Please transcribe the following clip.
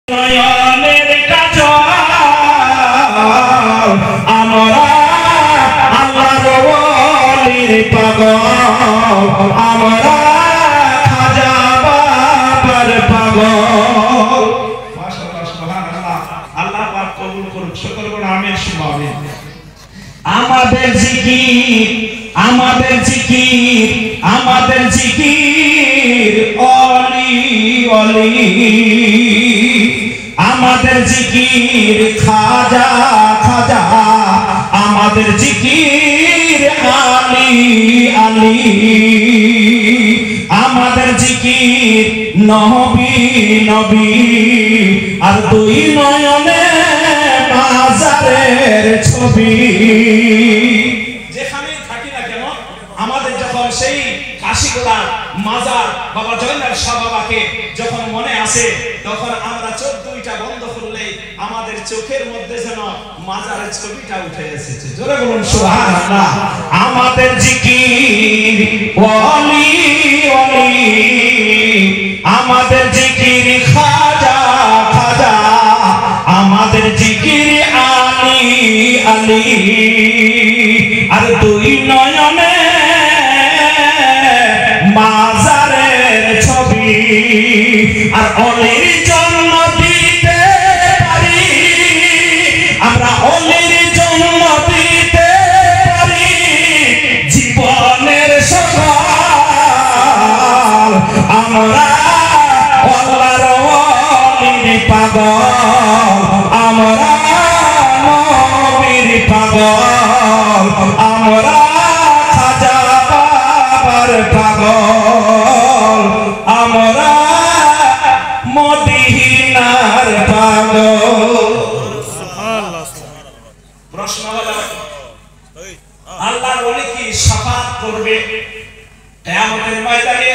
নয়নের কাজল আমরা আল্লাহর ওলির পাগল আমরা খাজা বাবার পাগল। মাশাআল্লাহ সুবহানাল্লাহ। আল্লাহ পাক কবুল করুক। সকল বড় আমিন সুবহানাল্লাহ। আমাদের জিকির আমাদের জিকির আমাদের জিকির অলি অলি আমাদের জিকির খাজা খাজা আমাদের জিকির আলী আলী আমাদের জিকির নবী নবী আর দুই নয়নে মাজারের ছবি। যেখানেই থাকি না কেন আমাদের যখন সেই কাশিগোড়া মাজার বাবা জয়নাল শাহ বাবাকে যখন মনে আসে তখন আমরা চোখ দুইটা বন্ধ করলে আমাদের চোখের মধ্যে যেন মাজারের ছবিটা উঠে এসেছে। জোরে বলুন সুবহানাল্লাহ। আমাদের জিকির ওলি ওলি আমাদের জিকির খাজা খাজা আমাদের জিকির আলী আলী আর দুই নয়নে মাজারের ছবি। আর অলির জন্ম দিতে পারি আমরা অলির জন্ম দিতে পারি জীবনের সকাল আমরা আল্লাহর ওলির পাগল আমরা নবীর পাগল আমরা খাজা বাবার পাগল আমরা মদিনার পাগল। প্রশ্ন হলো আল্লাহর ওলি কি শাফাত করবে কিয়ামতের ময়দানে?